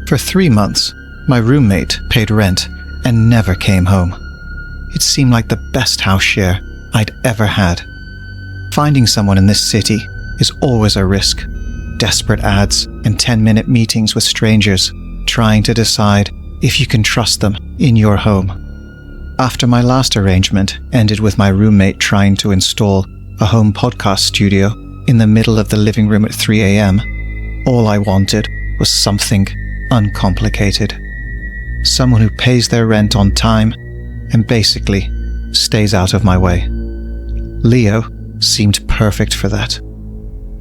For 3 months, my roommate paid rent and never came home. It seemed like the best house share I'd ever had. Finding someone in this city is always a risk. Desperate ads and 10-minute meetings with strangers trying to decide if you can trust them in your home. After my last arrangement ended with my roommate trying to install a home podcast studio in the middle of the living room at 3 a.m., all I wanted was something uncomplicated. Someone who pays their rent on time and basically stays out of my way. Leo seemed perfect for that.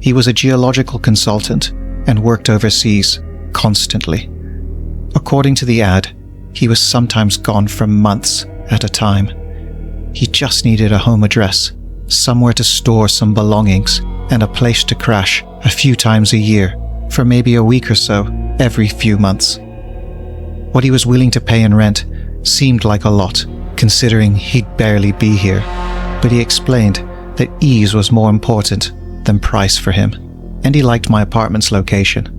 He was a geological consultant and worked overseas constantly. According to the ad, he was sometimes gone for months at a time. He just needed a home address, somewhere to store some belongings, and a place to crash a few times a year for maybe a week or so every few months. What he was willing to pay in rent seemed like a lot, considering he'd barely be here, but he explained that ease was more important than price for him, and he liked my apartment's location.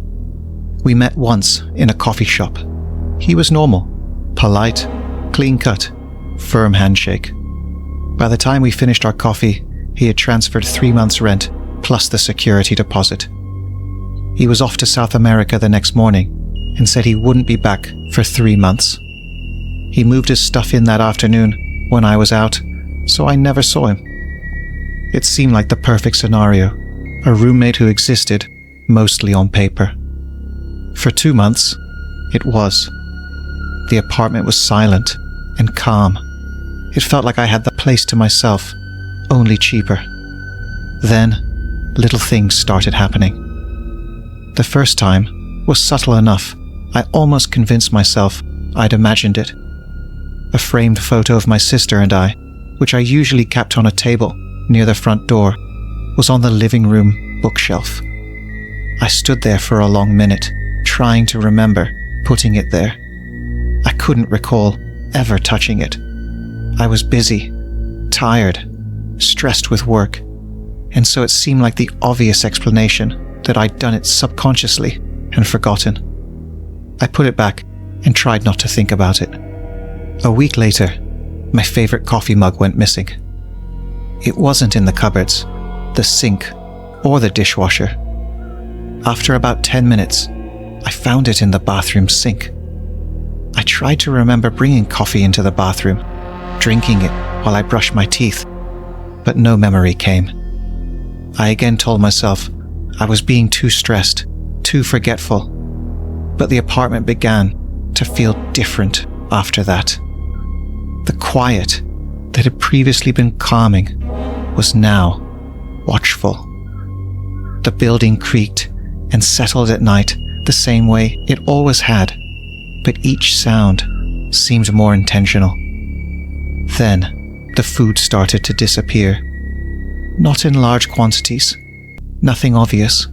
We met once in a coffee shop. He was normal, polite, clean-cut, firm handshake. By the time we finished our coffee, he had transferred 3 months' rent plus the security deposit. He was off to South America the next morning and said he wouldn't be back for 3 months. He moved his stuff in that afternoon when I was out, so I never saw him. It seemed like the perfect scenario, a roommate who existed mostly on paper. For 2 months, it was. The apartment was silent and calm. It felt like I had the place to myself, only cheaper. Then, little things started happening. The first time was subtle enough, I almost convinced myself I'd imagined it. A framed photo of my sister and I, which I usually kept on a table near the front door, was on the living room bookshelf. I stood there for a long minute, trying to remember putting it there. I couldn't recall ever touching it. I was busy, tired, stressed with work, and so it seemed like the obvious explanation that I'd done it subconsciously and forgotten. I put it back and tried not to think about it. A week later, my favorite coffee mug went missing. It wasn't in the cupboards, the sink, or the dishwasher. After about 10 minutes, I found it in the bathroom sink. I tried to remember bringing coffee into the bathroom, drinking it while I brushed my teeth, but no memory came. I again told myself I was being too stressed, too forgetful, but the apartment began to feel different after that. The quiet that had previously been calming was now watchful. The building creaked and settled at night the same way it always had, but each sound seemed more intentional. Then, the food started to disappear. Not in large quantities, nothing obvious.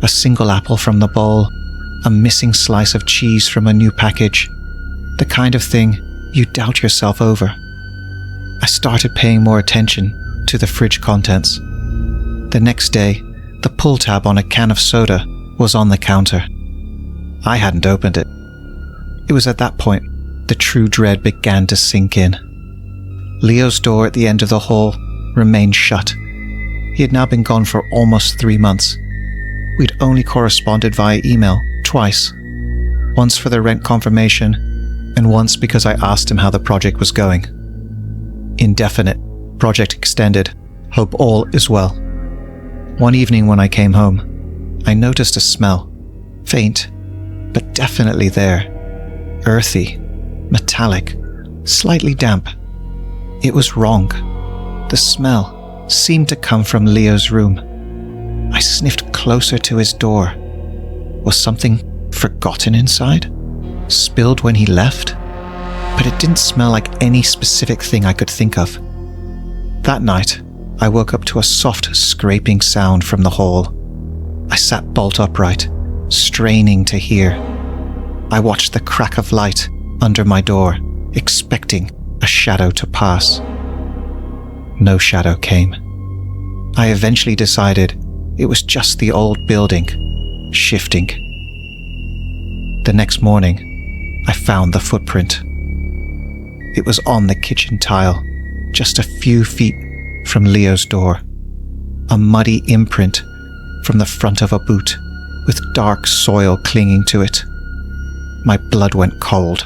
A single apple from the bowl, a missing slice of cheese from a new package, the kind of thing you doubt yourself over. I started paying more attention to the fridge contents. The next day, the pull tab on a can of soda was on the counter. I hadn't opened it. It was at that point the true dread began to sink in. Leo's door at the end of the hall remained shut. He had now been gone for almost 3 months. We'd only corresponded via email twice, once for the rent confirmation and once because I asked him how the project was going. Indefinite, project extended, hope all is well. One evening when I came home, I noticed a smell, faint, but definitely there. Earthy, metallic, slightly damp. It was wrong. The smell seemed to come from Leo's room. I sniffed closer to his door. Was something forgotten inside? Spilled when he left? But it didn't smell like any specific thing I could think of. That night, I woke up to a soft scraping sound from the hall. I sat bolt upright, straining to hear. I watched the crack of light under my door, expecting a shadow to pass. No shadow came. I eventually decided it was just the old building, shifting. The next morning, I found the footprint. It was on the kitchen tile, just a few feet from Leo's door. A muddy imprint from the front of a boot with dark soil clinging to it. My blood went cold.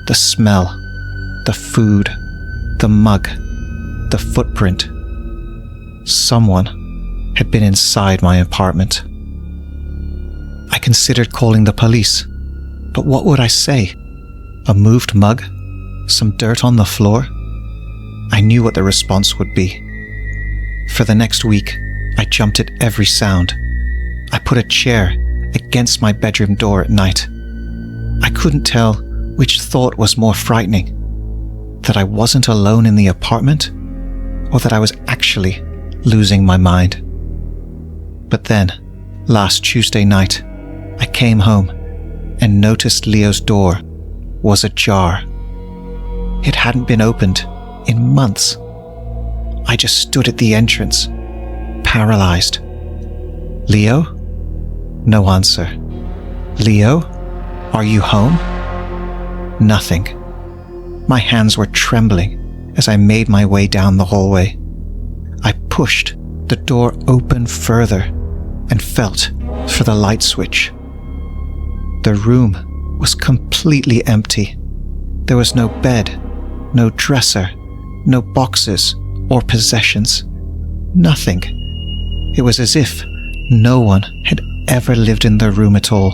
The smell, the food, the mug, the footprint. Someone had been inside my apartment. I considered calling the police, but what would I say? A moved mug? Some dirt on the floor? I knew what the response would be. For the next week, I jumped at every sound. I put a chair against my bedroom door at night. I couldn't tell which thought was more frightening, that I wasn't alone in the apartment, or that I was actually losing my mind. But then, last Tuesday night, I came home and noticed Leo's door was ajar. It hadn't been opened in months. I just stood at the entrance, paralyzed. Leo? No answer. Leo? Are you home? Nothing. My hands were trembling as I made my way down the hallway. I pushed the door open further and felt for the light switch. The room was completely empty. There was no bed, no dresser, no boxes or possessions. Nothing. It was as if no one had ever lived in the room at all.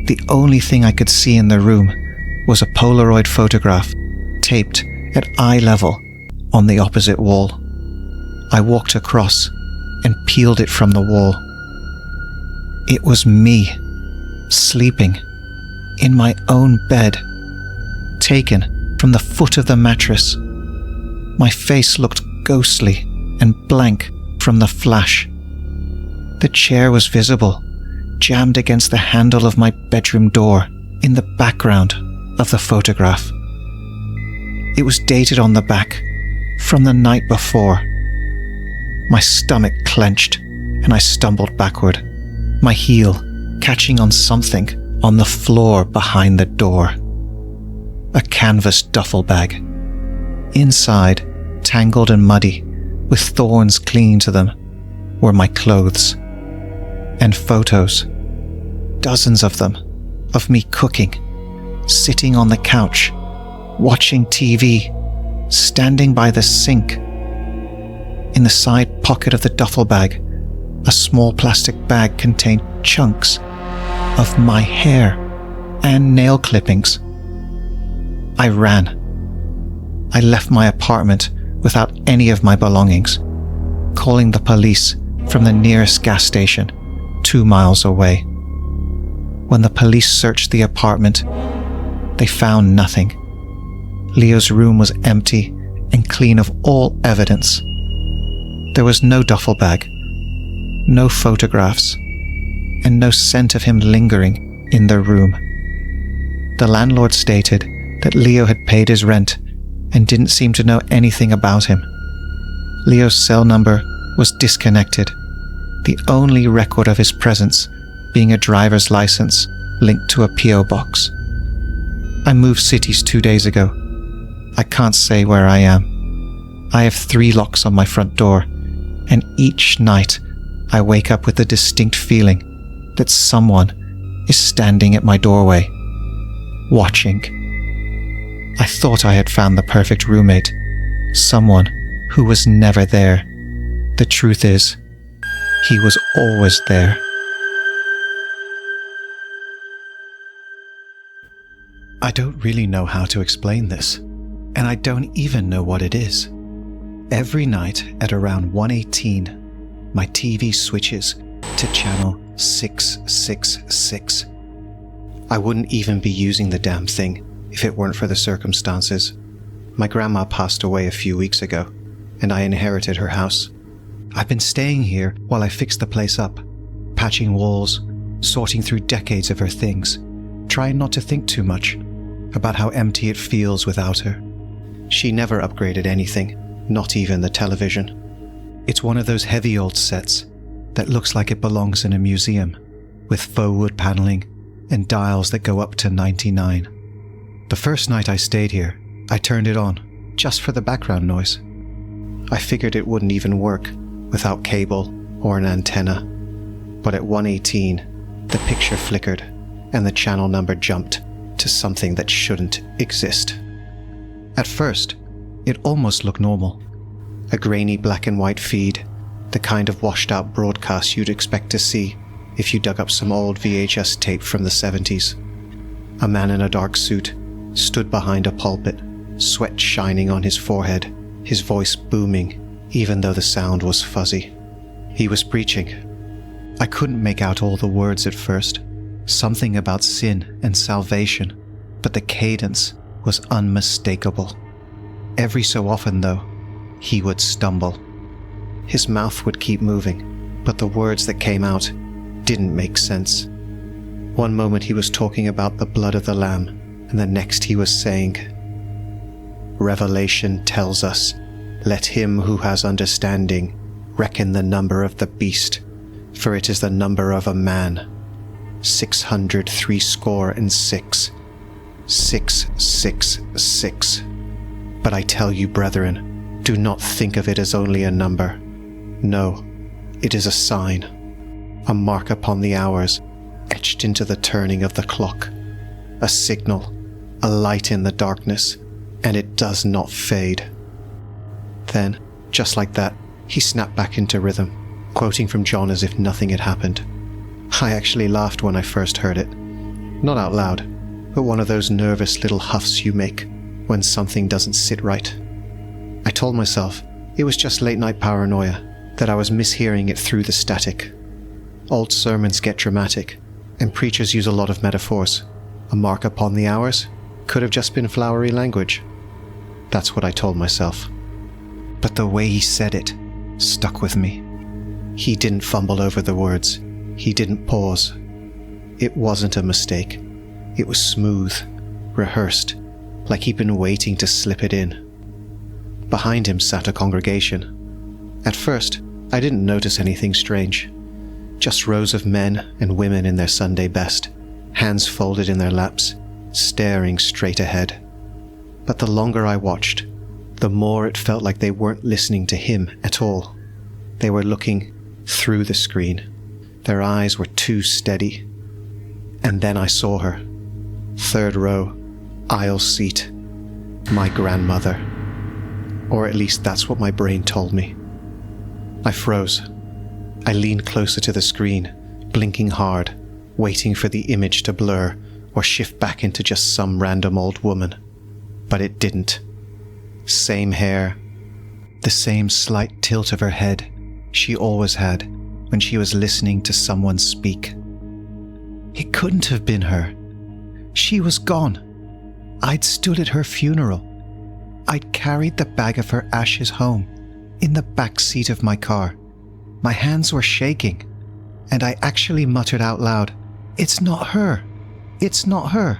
The only thing I could see in the room was a Polaroid photograph taped at eye level on the opposite wall. I walked across and peeled it from the wall. It was me, sleeping in my own bed, taken from the foot of the mattress. My face looked ghostly and blank from the flash. The chair was visible, jammed against the handle of my bedroom door in the background of the photograph. It was dated on the back from the night before. My stomach clenched and I stumbled backward, my heel catching on something on the floor behind the door. A canvas duffel bag. Inside, tangled and muddy, with thorns clinging to them, were my clothes. And photos. Dozens of them, of me cooking, sitting on the couch, watching TV, standing by the sink. In the side pocket of the duffel bag, a small plastic bag contained chunks of my hair and nail clippings. I ran. I left my apartment without any of my belongings, calling the police from the nearest gas station 2 miles away. When the police searched the apartment, they found nothing. Leo's room was empty and clean of all evidence. There was no duffel bag, no photographs, and no scent of him lingering in the room. The landlord stated that Leo had paid his rent and didn't seem to know anything about him. Leo's cell number was disconnected, the only record of his presence being a driver's license linked to a P.O. box. I moved cities 2 days ago. I can't say where I am. I have 3 locks on my front door, and each night I wake up with the distinct feeling that someone is standing at my doorway, watching. I thought I had found the perfect roommate, someone who was never there. The truth is, he was always there. I don't really know how to explain this, and I don't even know what it is. Every night at around 1:18, my TV switches to channel 666. I wouldn't even be using the damn thing if it weren't for the circumstances. My grandma passed away a few weeks ago, and I inherited her house. I've been staying here while I fixed the place up, patching walls, sorting through decades of her things, trying not to think too much about how empty it feels without her. She never upgraded anything, not even the television. It's one of those heavy old sets that looks like it belongs in a museum, with faux wood paneling, and dials that go up to 99. The first night I stayed here, I turned it on, just for the background noise. I figured it wouldn't even work without cable or an antenna. But at 118, the picture flickered and the channel number jumped to something that shouldn't exist. At first, it almost looked normal. A grainy black and white feed, the kind of washed out broadcast you'd expect to see if you dug up some old VHS tape from the 70s. A man in a dark suit stood behind a pulpit, sweat shining on his forehead, his voice booming, even though the sound was fuzzy. He was preaching. I couldn't make out all the words at first, something about sin and salvation, but the cadence was unmistakable. Every so often, though, he would stumble. His mouth would keep moving, but the words that came out didn't make sense. One moment he was talking about the blood of the Lamb, and the next he was saying, "Revelation tells us, let him who has understanding reckon the number of the beast, for it is the number of a man, 666, 666. But I tell you, brethren, do not think of it as only a number. No, it is a sign, a mark upon the hours, etched into the turning of the clock, a signal, a light in the darkness, and it does not fade." Then, just like that, he snapped back into rhythm, quoting from John as if nothing had happened. I actually laughed when I first heard it. Not out loud, but one of those nervous little huffs you make when something doesn't sit right. I told myself it was just late-night paranoia, that I was mishearing it through the static. Old sermons get dramatic, and preachers use a lot of metaphors. A mark upon the hours could have just been flowery language. That's what I told myself. But the way he said it stuck with me. He didn't fumble over the words. He didn't pause. It wasn't a mistake. It was smooth, rehearsed, like he'd been waiting to slip it in. Behind him sat a congregation. At first, I didn't notice anything strange. Just rows of men and women in their Sunday best, hands folded in their laps, staring straight ahead. But the longer I watched, the more it felt like they weren't listening to him at all. They were looking through the screen. Their eyes were too steady. And then I saw her. Third row, aisle seat. My grandmother. Or at least that's what my brain told me. I froze. I leaned closer to the screen, blinking hard, waiting for the image to blur or shift back into just some random old woman. But it didn't. Same hair, the same slight tilt of her head she always had when she was listening to someone speak. It couldn't have been her. She was gone. I'd stood at her funeral. I'd carried the bag of her ashes home, in the back seat of my car. My hands were shaking, and I actually muttered out loud, "It's not her. It's not her."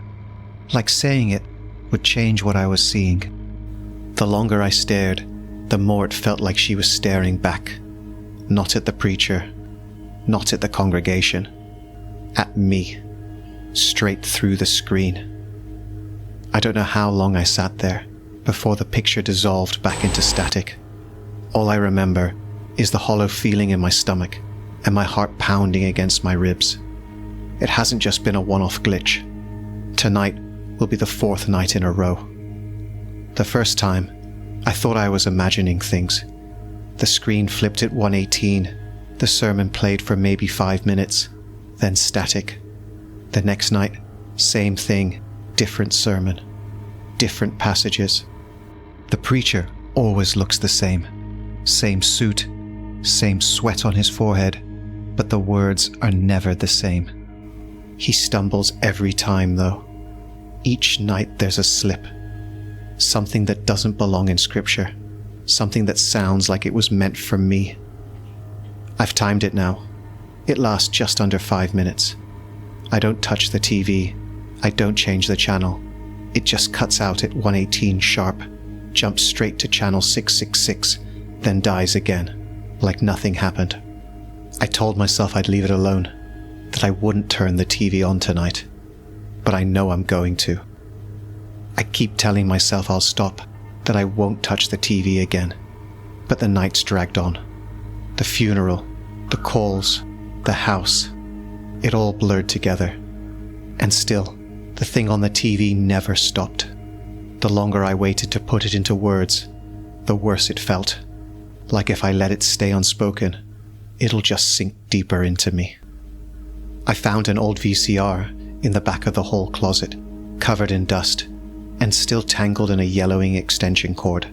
Like saying it would change what I was seeing. The longer I stared, the more it felt like she was staring back. Not at the preacher, not at the congregation. At me. Straight through the screen. I don't know how long I sat there before the picture dissolved back into static. All I remember is the hollow feeling in my stomach and my heart pounding against my ribs. It hasn't just been a one-off glitch. Tonight will be the fourth night in a row. The first time, I thought I was imagining things. The screen flipped at 118. The sermon played for maybe 5 minutes, then static. The next night, same thing, different sermon, different passages. The preacher always looks the same. Same suit, same sweat on his forehead, but the words are never the same. He stumbles every time, though. Each night there's a slip. Something that doesn't belong in Scripture. Something that sounds like it was meant for me. I've timed it now. It lasts just under 5 minutes. I don't touch the TV. I don't change the channel. It just cuts out at 118 sharp, jumps straight to channel 666, then dies again, like nothing happened. I told myself I'd leave it alone, that I wouldn't turn the TV on tonight. but I know I'm going to. I keep telling myself I'll stop, that I won't touch the TV again. But the nights dragged on. The funeral, the calls, the house, it all blurred together. And still, the thing on the TV never stopped. The longer I waited to put it into words, the worse it felt. Like if I let it stay unspoken, it'll just sink deeper into me. I found an old VCR in the back of the hall closet, covered in dust, and still tangled in a yellowing extension cord.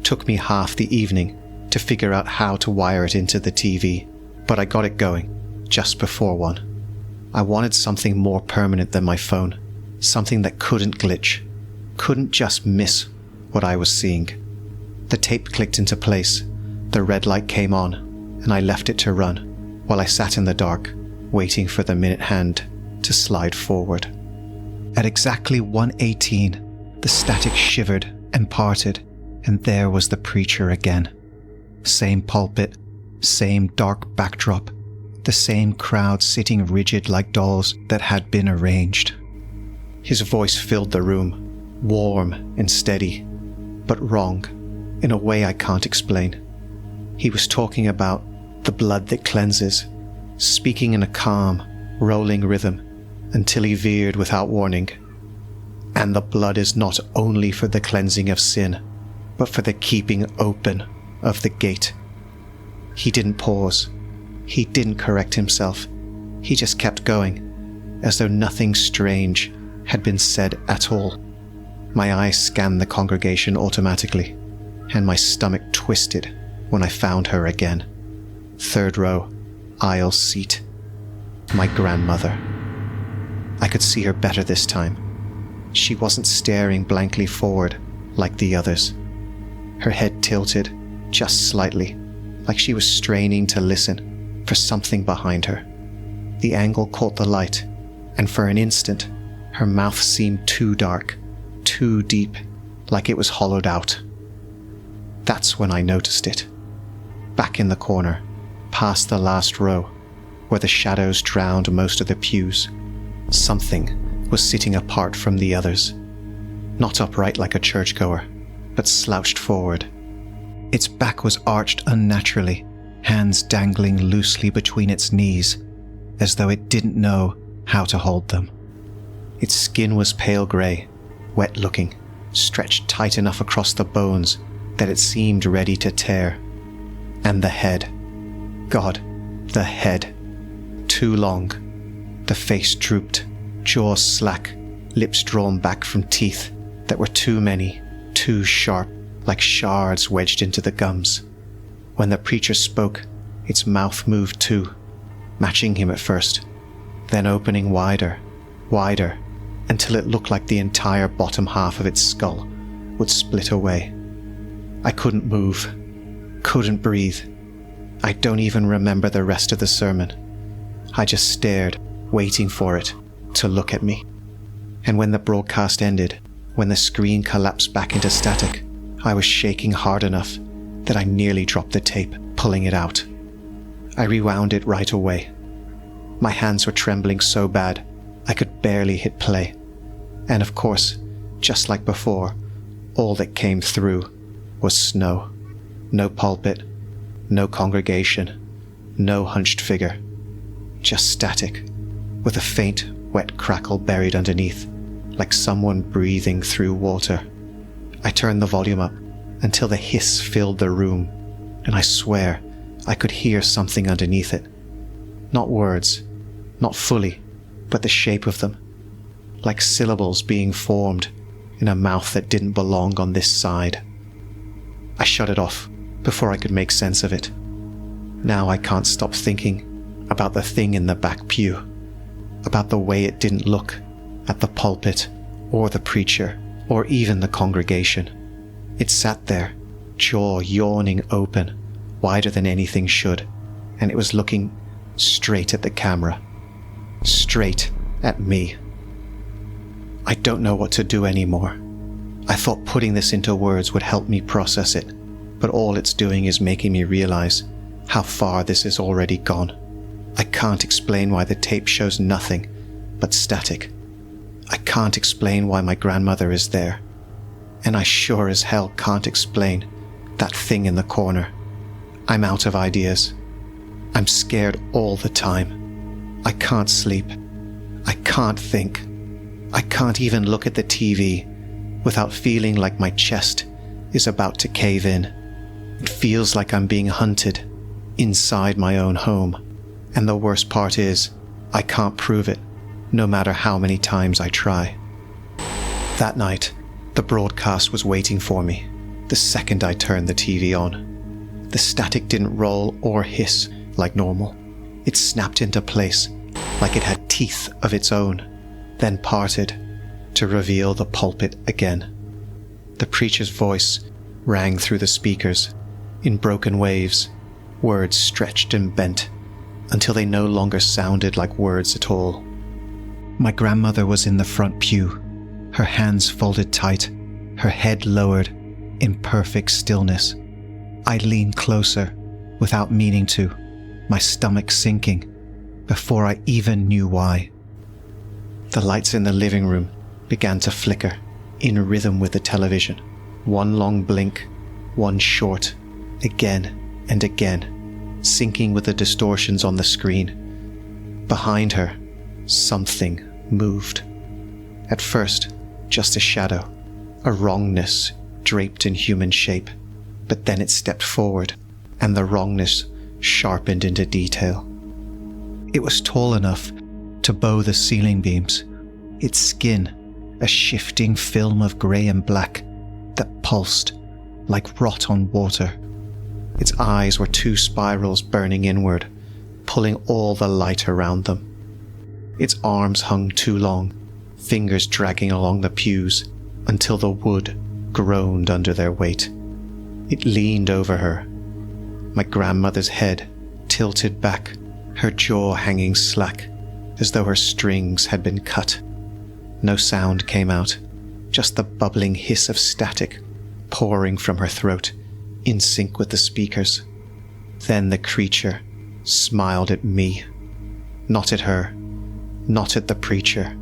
Took me half the evening to figure out how to wire it into the TV, but I got it going just before 1. I wanted something more permanent than my phone, something that couldn't glitch, couldn't just miss what I was seeing. The tape clicked into place, the red light came on, and I left it to run while I sat in the dark, waiting for the minute hand to slide forward. At exactly 1:18, the static shivered and parted, and there was the preacher again. Same pulpit, same dark backdrop, the same crowd sitting rigid like dolls that had been arranged. His voice filled the room, warm and steady, but wrong, in a way I can't explain. He was talking about the blood that cleanses, speaking in a calm, rolling rhythm, until he veered without warning. And the blood is not only for the cleansing of sin, but for the keeping open of the gate. He didn't pause. He didn't correct himself. He just kept going, as though nothing strange had been said at all. My eyes scanned the congregation automatically, and my stomach twisted when I found her again. 3rd row, aisle seat. My grandmother. I could see her better this time. She wasn't staring blankly forward like the others. Her head tilted just slightly, like she was straining to listen for something behind her. The angle caught the light, and for an instant, her mouth seemed too dark, too deep, like it was hollowed out. That's when I noticed it. Back in the corner, past the last row, where the shadows drowned most of the pews, something was sitting apart from the others. Not upright like a churchgoer, but slouched forward. Its back was arched unnaturally, hands dangling loosely between its knees, as though it didn't know how to hold them. Its skin was pale grey, wet-looking, stretched tight enough across the bones that it seemed ready to tear. And the head. God, the head. Too long. The face drooped, jaws slack, lips drawn back from teeth that were too many, too sharp, like shards wedged into the gums. When the preacher spoke, its mouth moved too, matching him at first, then opening wider, wider, until it looked like the entire bottom half of its skull would split away. I couldn't move, couldn't breathe. I don't even remember the rest of the sermon. I just stared, waiting for it to look at me. And when the broadcast ended, when the screen collapsed back into static, I was shaking hard enough that I nearly dropped the tape, pulling it out. I rewound it right away. My hands were trembling so bad, I could barely hit play. And of course, just like before, all that came through was snow. No pulpit, no congregation, no hunched figure. Just static, with a faint, wet crackle buried underneath, like someone breathing through water. I turned the volume up until the hiss filled the room, and I swear I could hear something underneath it. Not words, not fully, but the shape of them, like syllables being formed in a mouth that didn't belong on this side. I shut it off before I could make sense of it. Now I can't stop thinking about the thing in the back pew, about the way it didn't look at the pulpit or the preacher or even the congregation. It sat there, jaw yawning open, wider than anything should, and it was looking straight at the camera, straight at me. I don't know what to do anymore. I thought putting this into words would help me process it, but all it's doing is making me realize how far this has already gone. I can't explain why the tape shows nothing but static. I can't explain why my grandmother is there. And I sure as hell can't explain that thing in the corner. I'm out of ideas. I'm scared all the time. I can't sleep. I can't think. I can't even look at the TV without feeling like my chest is about to cave in. It feels like I'm being hunted inside my own home. And the worst part is, I can't prove it, no matter how many times I try. That night, the broadcast was waiting for me the second I turned the TV on. The static didn't roll or hiss like normal. It snapped into place like it had teeth of its own, then parted to reveal the pulpit again. The preacher's voice rang through the speakers in broken waves, words stretched and bent until they no longer sounded like words at all. My grandmother was in the front pew, her hands folded tight, her head lowered in perfect stillness. I leaned closer without meaning to, my stomach sinking before I even knew why. The lights in the living room began to flicker in rhythm with the television. One long blink, one short, again and again, syncing with the distortions on the screen. Behind her, something moved. At first, just a shadow, a wrongness draped in human shape, but then it stepped forward, and the wrongness sharpened into detail. It was tall enough to bow the ceiling beams, its skin a shifting film of grey and black that pulsed like rot on water. Its eyes were two spirals burning inward, pulling all the light around them. Its arms hung too long, fingers dragging along the pews until the wood groaned under their weight. It leaned over her, my grandmother's head tilted back, her jaw hanging slack, as though her strings had been cut. No sound came out, just the bubbling hiss of static pouring from her throat, in sync with the speakers. Then the creature smiled at me. Not at her, not at the preacher,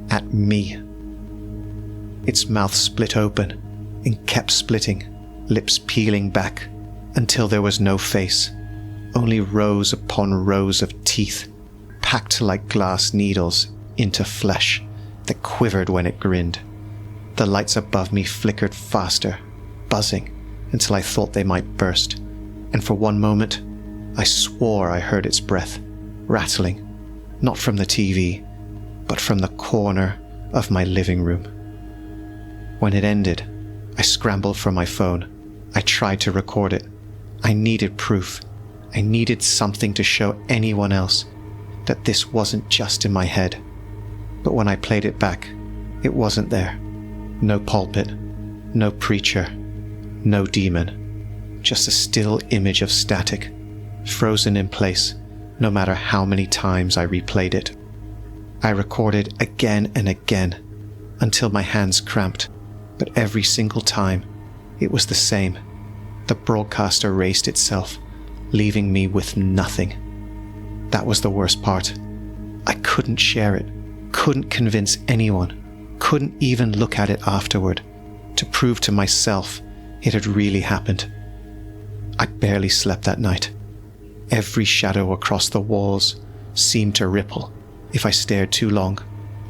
at me. Its mouth split open and kept splitting, lips peeling back until there was no face, only rows upon rows of teeth packed like glass needles into flesh that quivered when it grinned. The lights above me flickered faster, buzzing until I thought they might burst, and for one moment I swore I heard its breath rattling, not from the TV, but from the corner of my living room. When it ended, I scrambled for my phone. I tried to record it. I needed proof. I needed something to show anyone else that this wasn't just in my head. But when I played it back, it wasn't there. No pulpit, no preacher, no demon. Just a still image of static, frozen in place no matter how many times I replayed it. I recorded again and again until my hands cramped, but every single time it was the same. The broadcast erased itself, leaving me with nothing. That was the worst part. I couldn't share it, couldn't convince anyone, couldn't even look at it afterward to prove to myself it had really happened. I barely slept that night. Every shadow across the walls seemed to ripple if I stared too long,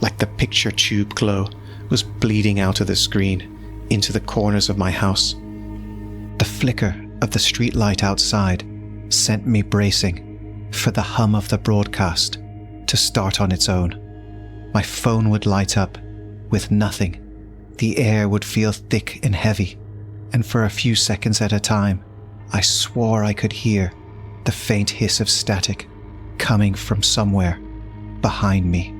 like the picture tube glow was bleeding out of the screen into the corners of my house. The flicker of the street light outside sent me bracing for the hum of the broadcast to start on its own. My phone would light up with nothing. The air would feel thick and heavy, and for a few seconds at a time, I swore I could hear the faint hiss of static coming from somewhere behind me.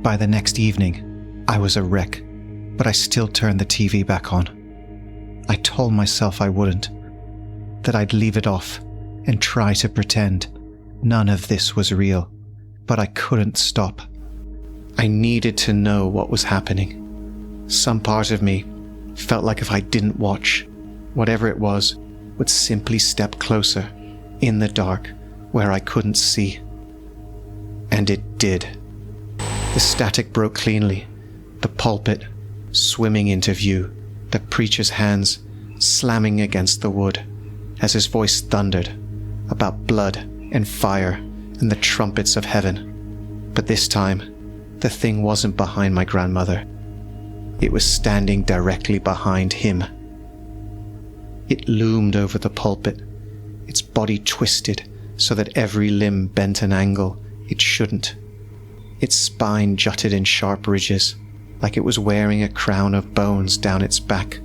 By the next evening, I was a wreck, but I still turned the TV back on. I told myself I wouldn't, that I'd leave it off and try to pretend none of this was real, but I couldn't stop. I needed to know what was happening. Some part of me felt like if I didn't watch, whatever it was would simply step closer in the dark where I couldn't see. And it did. The static broke cleanly, the pulpit swimming into view, the preacher's hands slamming against the wood as his voice thundered about blood and fire and the trumpets of heaven. But this time, the thing wasn't behind my grandmother. It was standing directly behind him. It loomed over the pulpit, its body twisted so that every limb bent an angle it shouldn't. Its spine jutted in sharp ridges, like it was wearing a crown of bones down its back.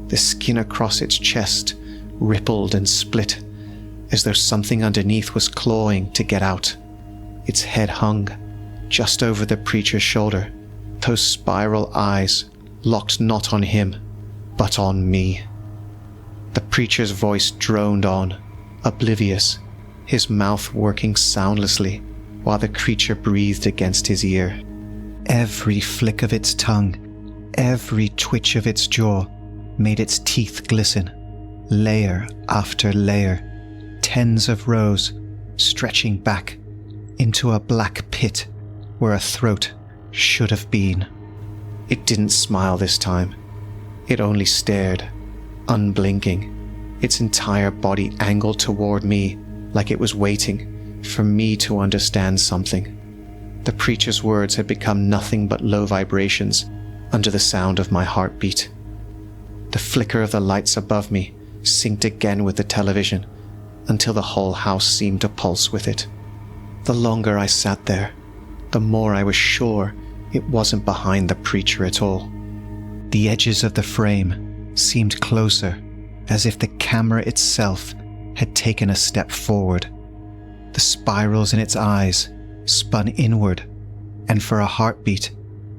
The skin across its chest rippled and split, as though something underneath was clawing to get out. Its head hung just over the preacher's shoulder, those spiral eyes locked not on him, but on me. The preacher's voice droned on, oblivious, his mouth working soundlessly while the creature breathed against his ear. Every flick of its tongue, every twitch of its jaw made its teeth glisten, layer after layer, tens of rows stretching back into a black pit where a throat should have been. It didn't smile this time. It only stared, unblinking, its entire body angled toward me like it was waiting for me to understand something. The preacher's words had become nothing but low vibrations under the sound of my heartbeat. The flicker of the lights above me synced again with the television until the whole house seemed to pulse with it. The longer I sat there, the more I was sure it wasn't behind the preacher at all. The edges of the frame seemed closer, as if the camera itself had taken a step forward. The spirals in its eyes spun inward, and for a heartbeat,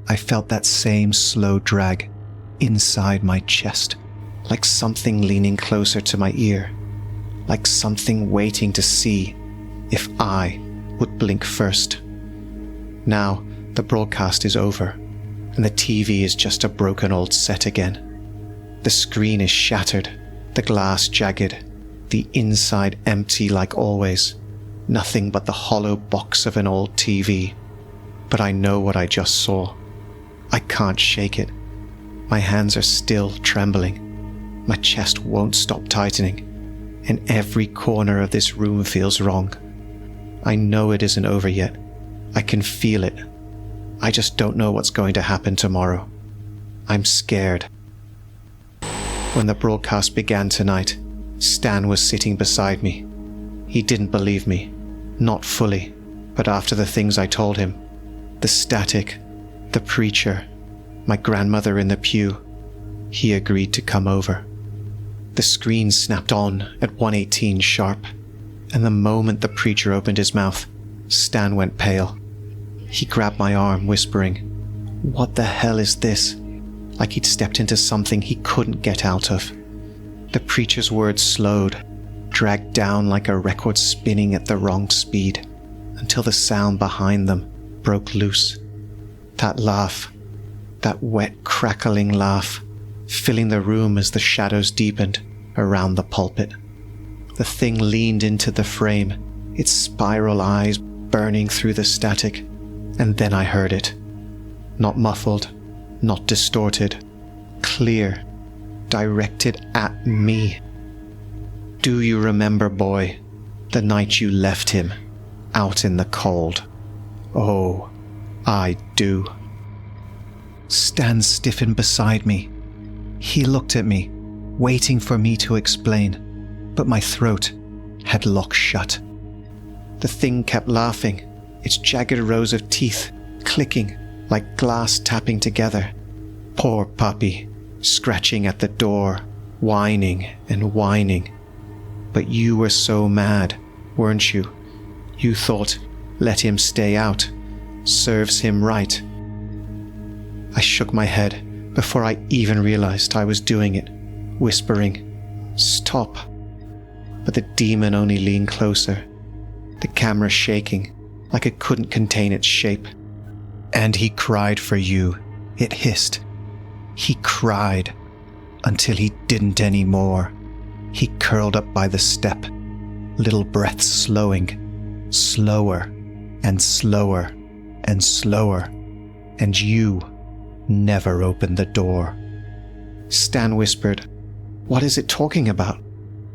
I felt that same slow drag inside my chest, like something leaning closer to my ear, like something waiting to see if I would blink first. Now, the broadcast is over, and the TV is just a broken old set again. The screen is shattered, the glass jagged, the inside empty like always. Nothing but the hollow box of an old TV. But I know what I just saw. I can't shake it. My hands are still trembling. My chest won't stop tightening, and every corner of this room feels wrong. I know it isn't over yet. I can feel it. I just don't know what's going to happen tomorrow. I'm scared. When the broadcast began tonight, Stan was sitting beside me. He didn't believe me. Not fully, but after the things I told him, the static, the preacher, my grandmother in the pew, he agreed to come over. The screen snapped on at 1:18 sharp, and the moment the preacher opened his mouth, Stan went pale. He grabbed my arm, whispering, "What the hell is this?" like he'd stepped into something he couldn't get out of. The preacher's words slowed, dragged down like a record spinning at the wrong speed, until the sound behind them broke loose. That laugh, that wet, crackling laugh, filling the room as the shadows deepened around the pulpit. The thing leaned into the frame, its spiral eyes burning through the static, and then I heard it. Not muffled, not distorted, clear, directed at me. "Do you remember, boy, the night you left him out in the cold?" "Oh, I do." Stan stiffened beside me. He looked at me, waiting for me to explain, but my throat had locked shut. The thing kept laughing, its jagged rows of teeth clicking like glass tapping together. Poor puppy, scratching at the door, whining and whining. "But you were so mad, weren't you? You thought, let him stay out. Serves him right." I shook my head before I even realized I was doing it, whispering, "Stop." But the demon only leaned closer, the camera shaking like it couldn't contain its shape. "And he cried for you," it hissed. "He cried until he didn't anymore." He curled up by the step, little breaths slowing, slower and slower, and slower, and you never opened the door. Stan whispered, "What is it talking about?"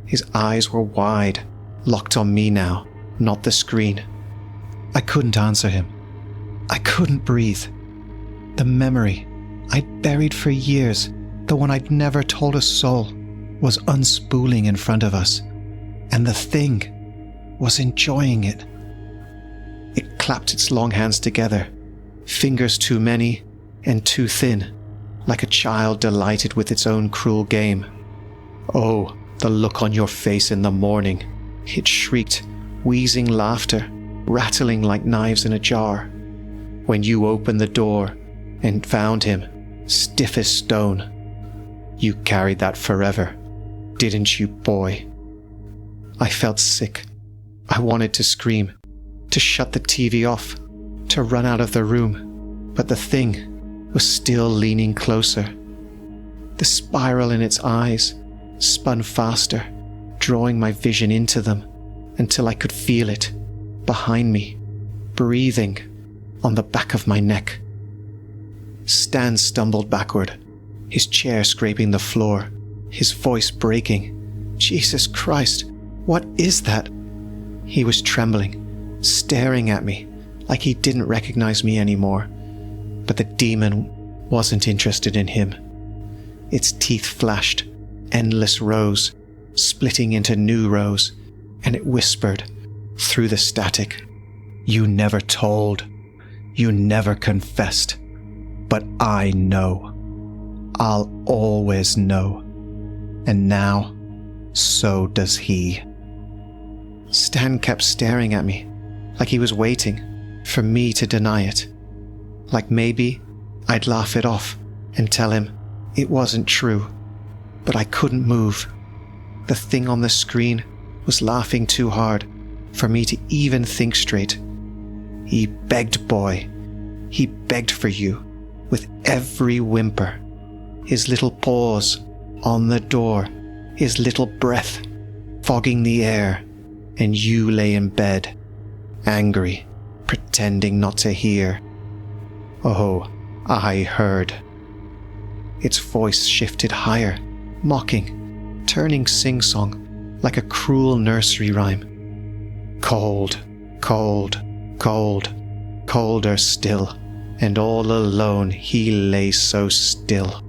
His eyes were wide, locked on me now, not the screen. I couldn't answer him. I couldn't breathe. The memory I'd buried for years, the one I'd never told a soul, was unspooling in front of us, and the thing was enjoying it. It clapped its long hands together, fingers too many and too thin, like a child delighted with its own cruel game. "Oh, the look on your face in the morning," it shrieked, wheezing laughter, rattling like knives in a jar. "When you opened the door and found him, stiff as stone. You carried that forever, didn't you, boy?" I felt sick. I wanted to scream, to shut the TV off, to run out of the room, but the thing was still leaning closer. The spiral in its eyes spun faster, drawing my vision into them until I could feel it, behind me, breathing on the back of my neck. Stan stumbled backward, his chair scraping the floor, his voice breaking. "Jesus Christ, what is that?" He was trembling, staring at me like he didn't recognize me anymore. But the demon wasn't interested in him. Its teeth flashed, endless rows, splitting into new rows, and it whispered through the static, "You never told. You never confessed. But I know. I'll always know. And now, so does he." Stan kept staring at me, like he was waiting for me to deny it. Like maybe I'd laugh it off and tell him it wasn't true. But I couldn't move. The thing on the screen was laughing too hard for me to even think straight. He begged, boy. He begged for you with every whimper. His little paws on the door, his little breath fogging the air, and you lay in bed, angry, pretending not to hear. Oh, I heard. Its voice shifted higher, mocking, turning sing-song like a cruel nursery rhyme. Cold, cold, cold, colder still, and all alone he lay so still.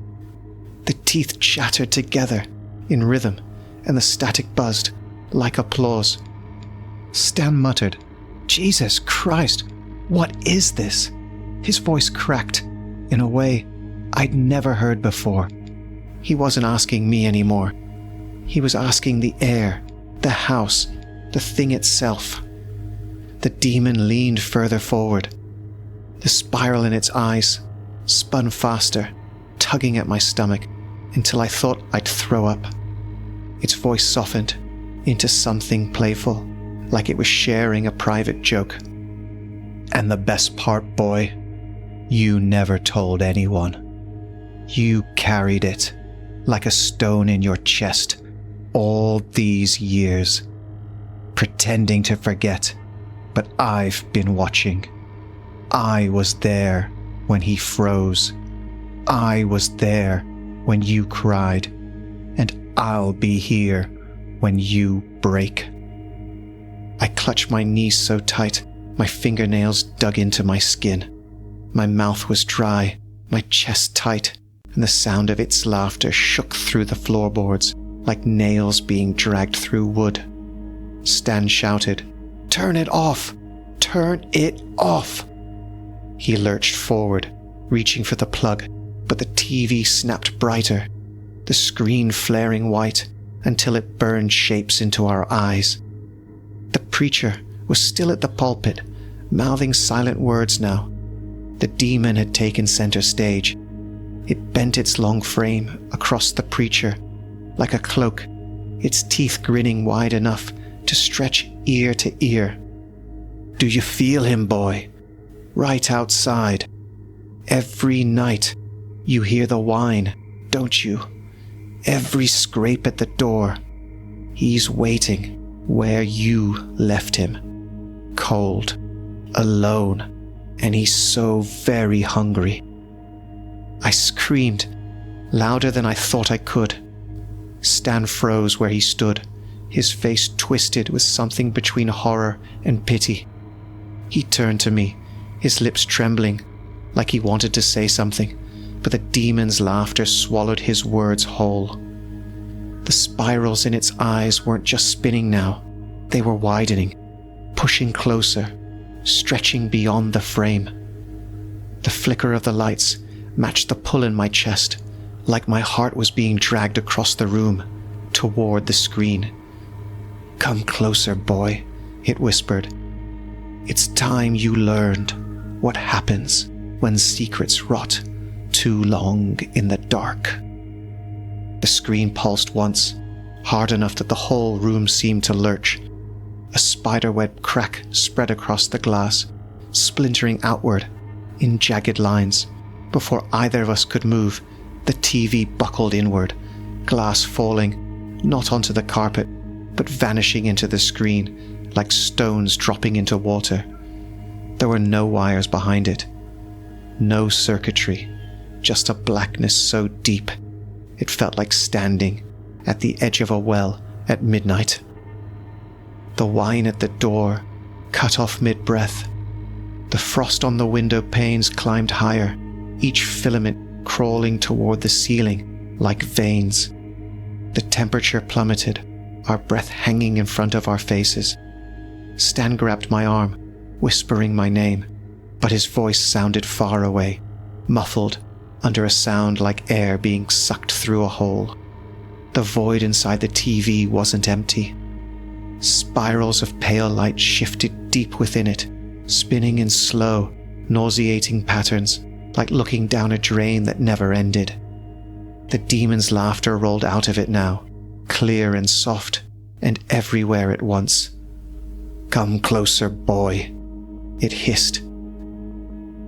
The teeth chattered together in rhythm, and the static buzzed like applause. Stan muttered, "Jesus Christ, what is this?" His voice cracked in a way I'd never heard before. He wasn't asking me anymore. He was asking the air, the house, the thing itself. The demon leaned further forward. The spiral in its eyes spun faster, tugging at my stomach until I thought I'd throw up. Its voice softened into something playful, like it was sharing a private joke. "And the best part, boy, you never told anyone. You carried it like a stone in your chest all these years, pretending to forget, but I've been watching. I was there when he froze. I was there when you cried, and I'll be here when you break." I clutched my knees so tight, my fingernails dug into my skin. My mouth was dry, my chest tight, and the sound of its laughter shook through the floorboards like nails being dragged through wood. Stan shouted, "Turn it off! Turn it off!" He lurched forward, reaching for the plug, but the TV snapped brighter, the screen flaring white until it burned shapes into our eyes. The preacher was still at the pulpit, mouthing silent words now. The demon had taken center stage. It bent its long frame across the preacher like a cloak, its teeth grinning wide enough to stretch ear to ear. "Do you feel him, boy? Right outside. Every night you hear the whine, don't you? Every scrape at the door. He's waiting where you left him. Cold, alone, and he's so very hungry. I screamed, louder than I thought I could. Stan froze where he stood, his face twisted with something between horror and pity. He turned to me, his lips trembling, like he wanted to say something, but the demon's laughter swallowed his words whole. The spirals in its eyes weren't just spinning now, they were widening, pushing closer, stretching beyond the frame. The flicker of the lights matched the pull in my chest, like my heart was being dragged across the room, toward the screen. "Come closer, boy," it whispered. "It's time you learned what happens when secrets rot too long in the dark." The screen pulsed once, hard enough that the whole room seemed to lurch. A spiderweb crack spread across the glass, splintering outward in jagged lines. Before either of us could move, the TV buckled inward, glass falling, not onto the carpet, but vanishing into the screen, like stones dropping into water. There were no wires behind it, no circuitry, just a blackness so deep it felt like standing at the edge of a well at midnight. The whine at the door cut off mid-breath. The frost on the window panes climbed higher, each filament crawling toward the ceiling like veins. The temperature plummeted, our breath hanging in front of our faces. Stan grabbed my arm, whispering my name, but his voice sounded far away, muffled under a sound like air being sucked through a hole. The void inside the TV wasn't empty. Spirals of pale light shifted deep within it, spinning in slow, nauseating patterns, like looking down a drain that never ended. The demon's laughter rolled out of it now, clear and soft, and everywhere at once. "Come closer, boy," it hissed.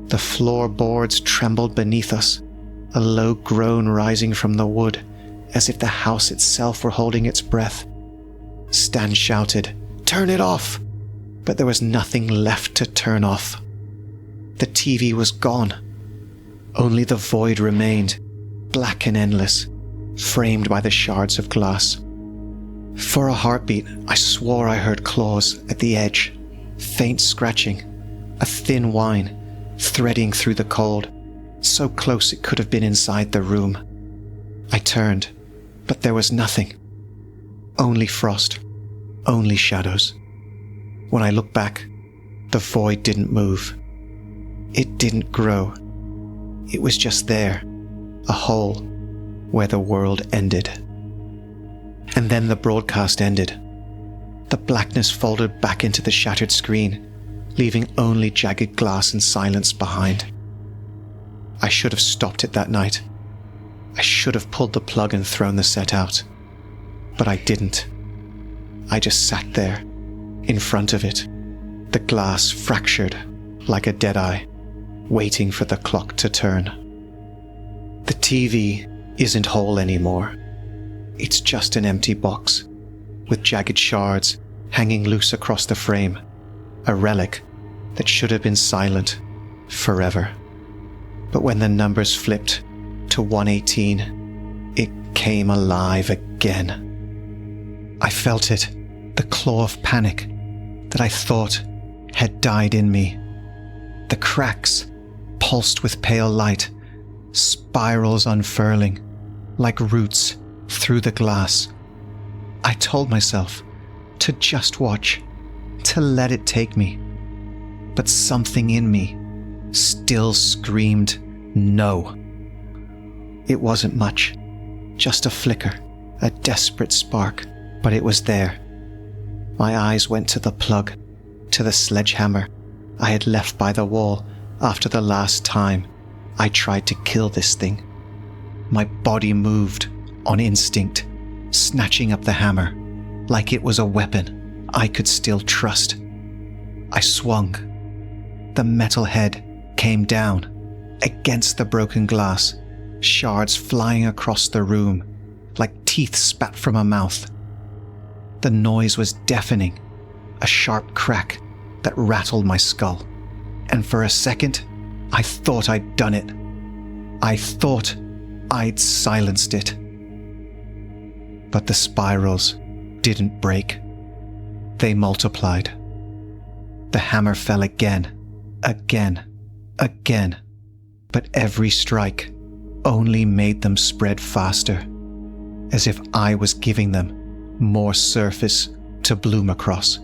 The floorboards trembled beneath us, a low groan rising from the wood, as if the house itself were holding its breath. Stan shouted, "Turn it off!" But there was nothing left to turn off. The TV was gone. Only the void remained, black and endless, framed by the shards of glass. For a heartbeat, I swore I heard claws at the edge, faint scratching, a thin whine, threading through the cold, so close it could have been inside the room. I turned, but there was nothing. Only frost, only shadows. When I looked back, the void didn't move. It didn't grow. It was just there, a hole where the world ended. And then the broadcast ended. The blackness folded back into the shattered screen, leaving only jagged glass and silence behind. I should have stopped it that night. I should have pulled the plug and thrown the set out. But I didn't. I just sat there, in front of it, the glass fractured like a dead eye, waiting for the clock to turn. The TV isn't whole anymore. It's just an empty box, with jagged shards hanging loose across the frame, a relic that should have been silent forever. But when the numbers flipped to 118, it came alive again. I felt it, the claw of panic that I thought had died in me. The cracks pulsed with pale light, spirals unfurling, like roots through the glass. I told myself to just watch, to let it take me. But something in me still screamed no. It wasn't much, just a flicker, a desperate spark, but it was there. My eyes went to the plug, to the sledgehammer I had left by the wall after the last time I tried to kill this thing. My body moved on instinct, snatching up the hammer like it was a weapon I could still trust. I swung. The metal head came down against the broken glass, shards flying across the room like teeth spat from a mouth. The noise was deafening, a sharp crack that rattled my skull, and for a second, I thought I'd done it. I thought I'd silenced it. But the spirals didn't break. They multiplied. The hammer fell again, but every strike only made them spread faster, as if I was giving them more surface to bloom across.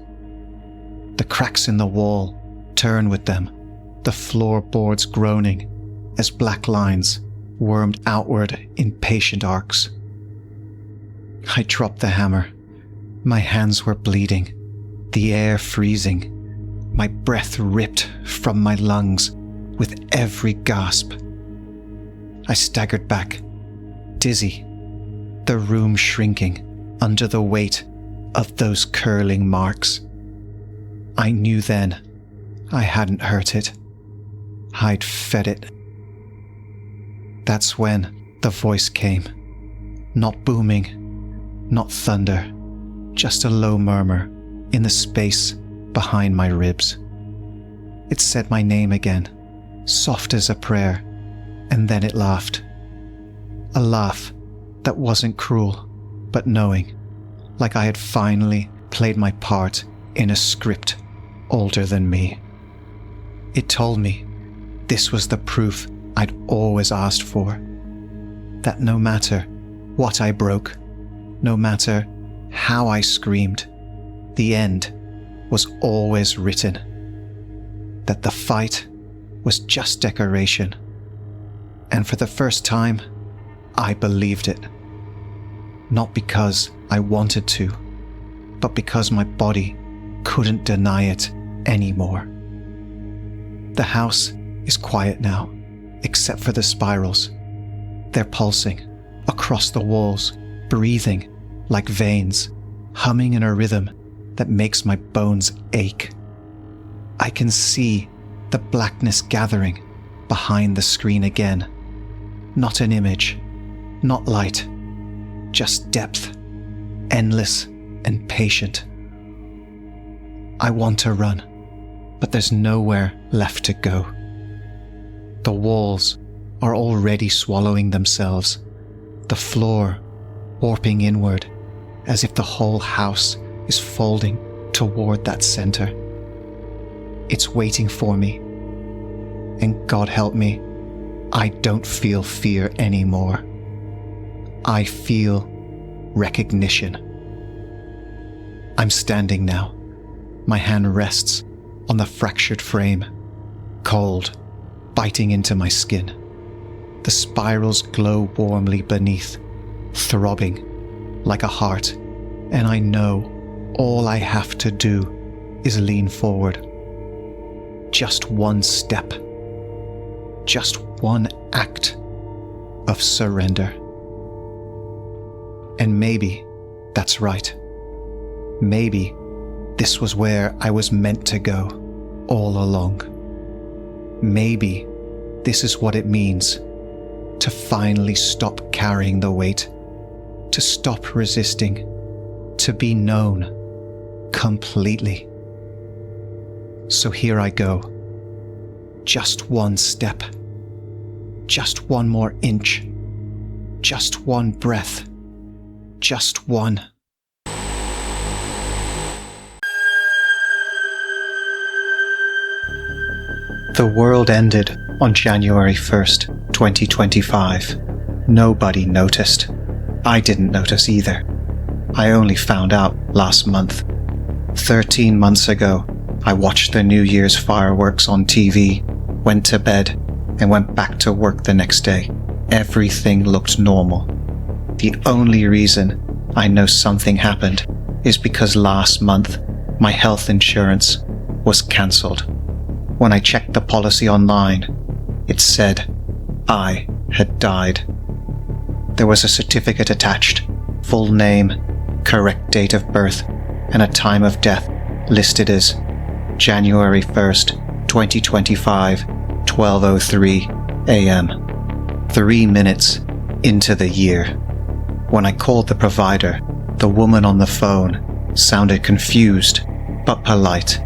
The cracks in the wall turn with them, the floorboards groaning as black lines wormed outward in patient arcs. I dropped the hammer. My hands were bleeding, the air freezing, my breath ripped from my lungs with every gasp. I staggered back, dizzy, the room shrinking under the weight of those curling marks. I knew then I hadn't hurt it. I'd fed it. That's when the voice came. Not booming, not thunder, just a low murmur in the space behind my ribs. It said my name again, soft as a prayer, and then it laughed. A laugh that wasn't cruel, but knowing, like I had finally played my part in a script older than me. It told me this was the proof I'd always asked for, that no matter what I broke, no matter how I screamed, the end was always written, that the fight was just decoration. And for the first time, I believed it. Not because I wanted to, but because my body couldn't deny it anymore. The house is quiet now, except for the spirals. They're pulsing across the walls, breathing like veins, humming in a rhythm that makes my bones ache. I can see the blackness gathering behind the screen again. Not an image, not light, just depth, endless and patient. I want to run, but there's nowhere left to go. The walls are already swallowing themselves, the floor warping inward, as if the whole house is folding toward that center. It's waiting for me, and God help me, I don't feel fear anymore. I feel recognition. I'm standing now. My hand rests on the fractured frame, cold, biting into my skin. The spirals glow warmly beneath, throbbing like a heart, and I know all I have to do is lean forward. Just one step, just one act of surrender. And maybe that's right. Maybe this was where I was meant to go all along. Maybe this is what it means to finally stop carrying the weight, to stop resisting, to be known completely. So here I go. Just one step. Just one more inch. Just one breath. Just one. The world ended on January 1st, 2025. Nobody noticed. I didn't notice either. I only found out last month. 13 months ago, I watched the New Year's fireworks on TV, went to bed, and went back to work the next day. Everything looked normal. The only reason I know something happened is because last month, my health insurance was cancelled. When I checked the policy online, it said I had died. There was a certificate attached, full name, correct date of birth, and a time of death listed as January 1st, 2025, 12:03 a.m. 3 minutes into the year. When I called the provider, the woman on the phone sounded confused but polite.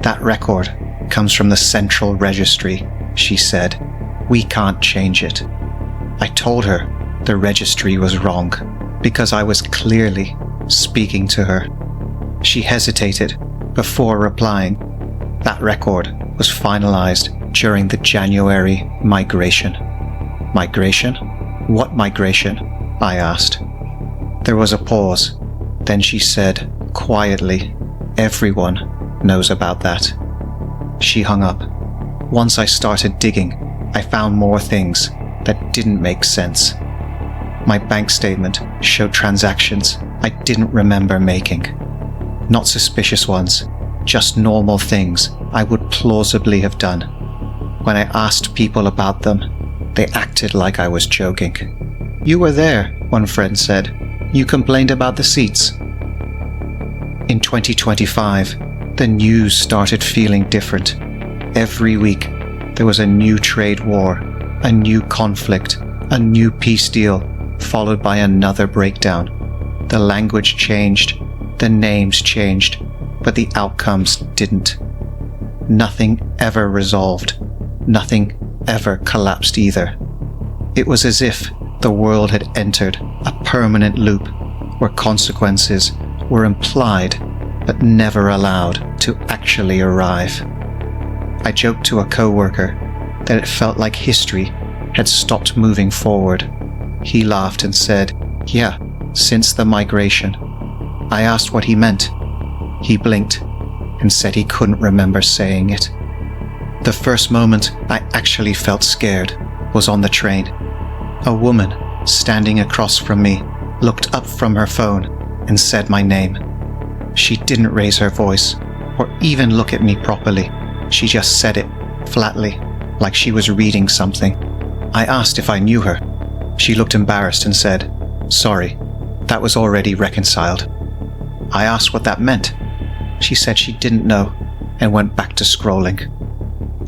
That record comes from the central registry, she said. We can't change it. I told her the registry was wrong because I was clearly speaking to her. She hesitated before replying. That record was finalized during the January migration. Migration? What migration? I asked. There was a pause. Then she said, quietly, everyone knows about that. She hung up. Once I started digging, I found more things that didn't make sense. My bank statement showed transactions I didn't remember making. Not suspicious ones, just normal things I would plausibly have done. When I asked people about them, they acted like I was joking. You were there, one friend said. You complained about the seats. In 2025, the news started feeling different. Every week, there was a new trade war, a new conflict, a new peace deal, followed by another breakdown. The language changed, the names changed, but the outcomes didn't. Nothing ever resolved. Nothing ever collapsed either. It was as if the world had entered a permanent loop where consequences were implied but never allowed to actually arrive. I joked to a coworker that it felt like history had stopped moving forward. He laughed and said, "Yeah, since the migration." I asked what he meant. He blinked and said he couldn't remember saying it. The first moment I actually felt scared was on the train. A woman standing across from me looked up from her phone and said my name. She didn't raise her voice or even look at me properly. She just said it flatly, like she was reading something. I asked if I knew her. She looked embarrassed and said, "Sorry, that was already reconciled." I asked what that meant. She said she didn't know and went back to scrolling.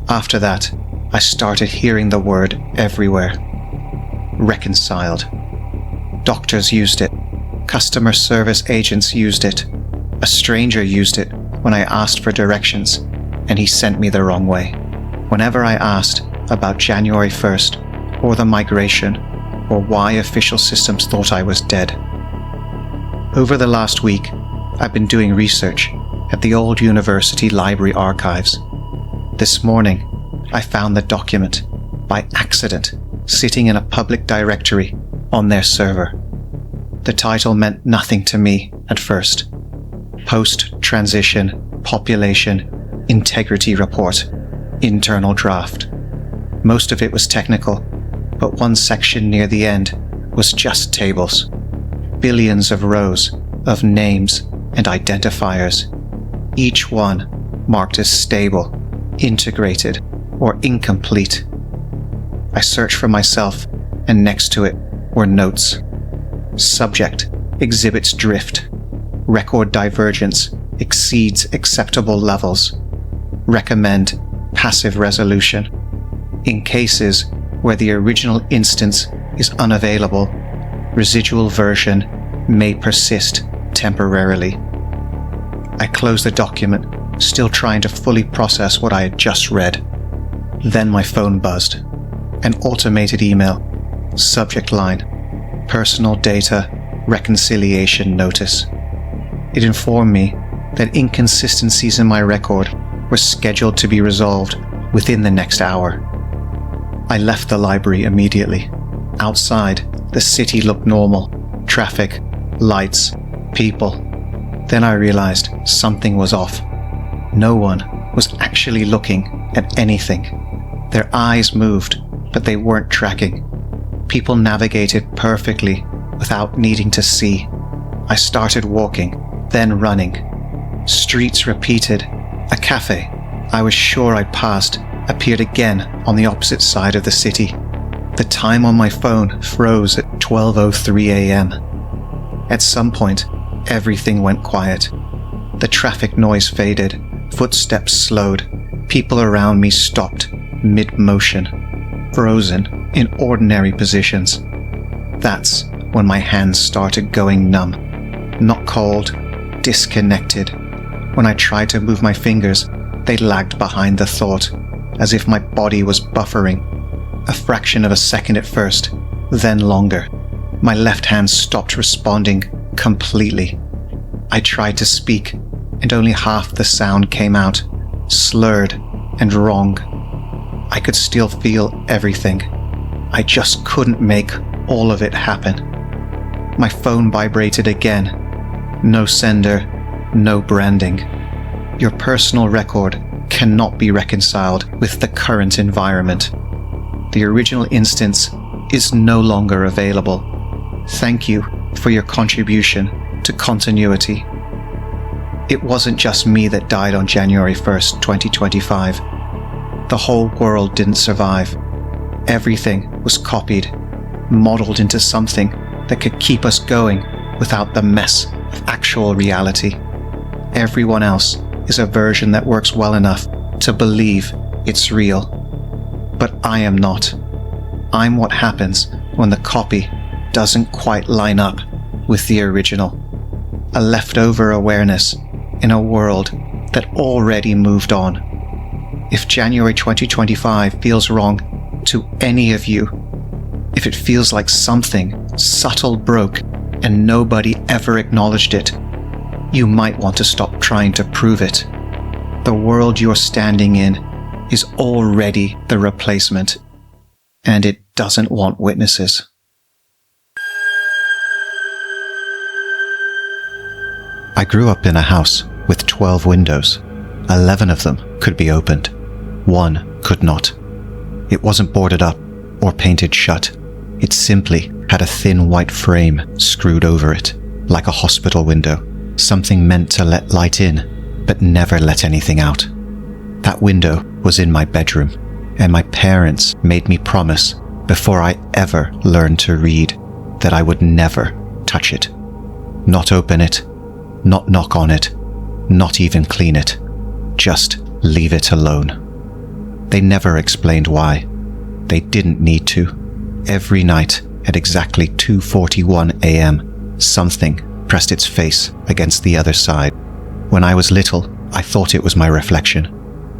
After that, I started hearing the word everywhere. Reconciled. Doctors used it. Customer service agents used it. A stranger used it when I asked for directions, and he sent me the wrong way. Whenever I asked about January 1st, or the migration, or why official systems thought I was dead. Over the last week, I've been doing research at the old university library archives. This morning, I found the document, by accident, sitting in a public directory on their server. The title meant nothing to me at first. Post-Transition Population Integrity Report, Internal Draft. Most of it was technical, but one section near the end was just tables. Billions of rows of names and identifiers, each one marked as stable, integrated, or incomplete. I searched for myself, and next to it were notes. Subject exhibits drift. Record divergence exceeds acceptable levels. Recommend passive resolution. In cases where the original instance is unavailable, residual version may persist temporarily. I closed the document, still trying to fully process what I had just read. Then my phone buzzed. An automated email. Subject line: Personal Data Reconciliation Notice. It informed me that inconsistencies in my record were scheduled to be resolved within the next hour. I left the library immediately. Outside, the city looked normal. Traffic, lights, people. Then I realized something was off. No one was actually looking at anything. Their eyes moved, but they weren't tracking. People navigated perfectly without needing to see. I started walking, then running. Streets repeated. A cafe I was sure I'd passed appeared again on the opposite side of the city. The time on my phone froze at 12:03 a.m. At some point, everything went quiet. The traffic noise faded, footsteps slowed, people around me stopped, mid-motion, frozen in ordinary positions. That's when my hands started going numb. Not cold, disconnected. When I tried to move my fingers, They lagged behind the thought, as if my body was buffering. A fraction of a second at first, then longer. My left hand stopped responding completely. I tried to speak, and only half the sound came out, slurred and wrong. I could still feel everything. I just couldn't make all of it happen. My phone vibrated again. No sender, no branding. Your personal record cannot be reconciled with the current environment. The original instance is no longer available. Thank you for your contribution to continuity. It wasn't just me that died on January 1st, 2025. The whole world didn't survive. Everything was copied, modeled into something that could keep us going without the mess of actual reality. Everyone else is a version that works well enough to believe it's real. But I am not. I'm what happens when the copy doesn't quite line up with the original. A leftover awareness in a world that already moved on. If January 2025 feels wrong to any of you, if it feels like something subtle broke and nobody ever acknowledged it, you might want to stop trying to prove it. The world you're standing in is already the replacement, and it doesn't want witnesses. I grew up in a house with 12 windows. 11 of them could be opened. 1 could not. It wasn't boarded up or painted shut. It simply had a thin white frame screwed over it, like a hospital window, something meant to let light in, but never let anything out. That window was in my bedroom, and my parents made me promise before I ever learned to read that I would never touch it. Not open it, not knock on it, not even clean it. Just leave it alone. They never explained why. They didn't need to. Every night at exactly 2:41 a.m., something pressed its face against the other side. When I was little, I thought it was my reflection.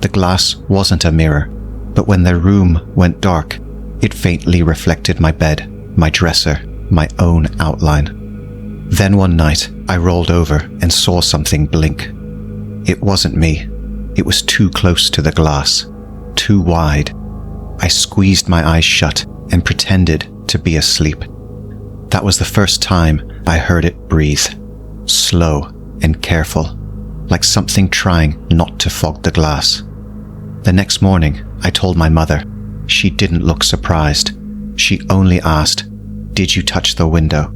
The glass wasn't a mirror, but when the room went dark, it faintly reflected my bed, my dresser, my own outline. Then one night, I rolled over and saw something blink. It wasn't me. It was too close to the glass, too wide. I squeezed my eyes shut and pretended to be asleep. That was the first time I heard it breathe, slow and careful, like something trying not to fog the glass. The next morning, I told my mother. She didn't look surprised. She only asked, "Did you touch the window?"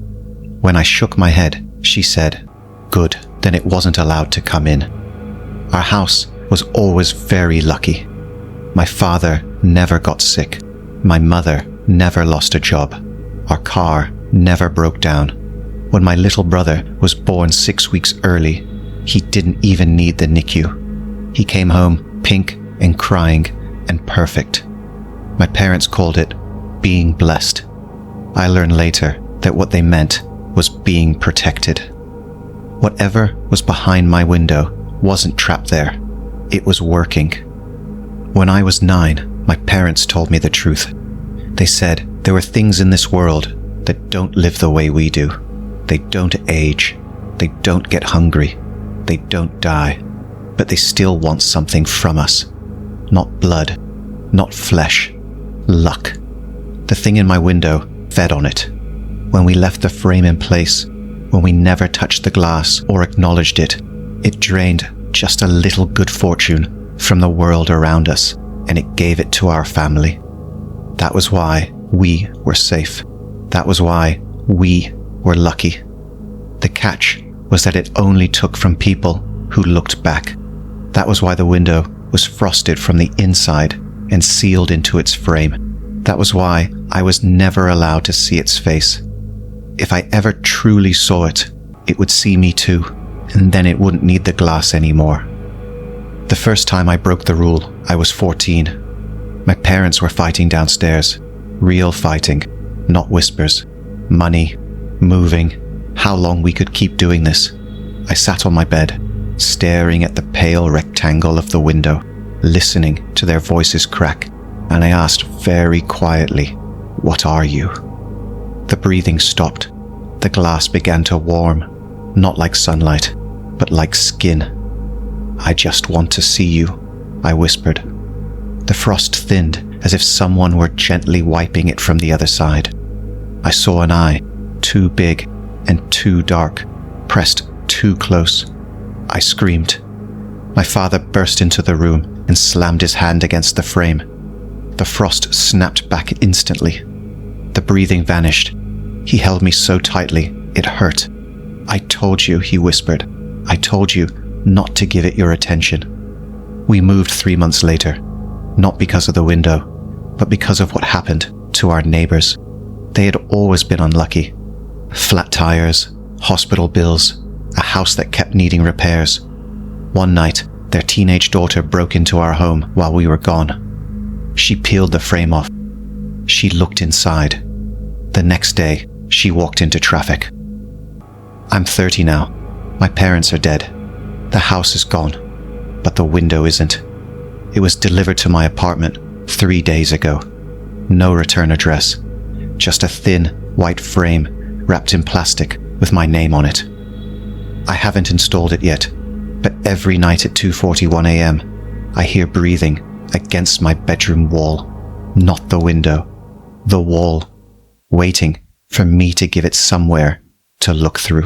When I shook my head, she said, "Good, then it wasn't allowed to come in." Our house was always very lucky. My father never got sick. My mother never lost a job. Our car never broke down. When my little brother was born 6 weeks early, he didn't even need the NICU. He came home pink and crying and perfect. My parents called it being blessed. I learned later that what they meant was being protected. Whatever was behind my window wasn't trapped there. It was working. When I was 9, my parents told me the truth. They said there were things in this world that don't live the way we do. They don't age. They don't get hungry. They don't die. But they still want something from us. Not blood, not flesh, luck. The thing in my window fed on it. When we left the frame in place, when we never touched the glass or acknowledged it, it drained just a little good fortune from the world around us, and it gave it to our family. That was why we were safe. That was why we were lucky. The catch was that it only took from people who looked back. That was why the window was frosted from the inside and sealed into its frame. That was why I was never allowed to see its face. If I ever truly saw it, it would see me too, and then it wouldn't need the glass anymore. The first time I broke the rule, I was 14. My parents were fighting downstairs. Real fighting, not whispers. Money, moving, how long we could keep doing this. I sat on my bed, staring at the pale rectangle of the window, listening to their voices crack, and I asked very quietly, "What are you?" The breathing stopped. The glass began to warm, not like sunlight, but like skin. "I just want to see you," I whispered. The frost thinned as if someone were gently wiping it from the other side. I saw an eye, too big and too dark, pressed too close. I screamed. My father burst into the room and slammed his hand against the frame. The frost snapped back instantly. The breathing vanished. He held me so tightly, it hurt. "I told you," he whispered. "I told you not to give it your attention." We moved 3 months later, not because of the window, but because of what happened to our neighbors. They had always been unlucky. Flat tires, hospital bills, a house that kept needing repairs. One night, their teenage daughter broke into our home while we were gone. She peeled the frame off. She looked inside. The next day, she walked into traffic. I'm 30 now. My parents are dead. The house is gone, but the window isn't. It was delivered to my apartment 3 days ago. No return address. Just a thin, white frame wrapped in plastic with my name on it. I haven't installed it yet, but every night at 2:41 a.m., I hear breathing against my bedroom wall. Not the window, the wall, waiting for me to give it somewhere to look through.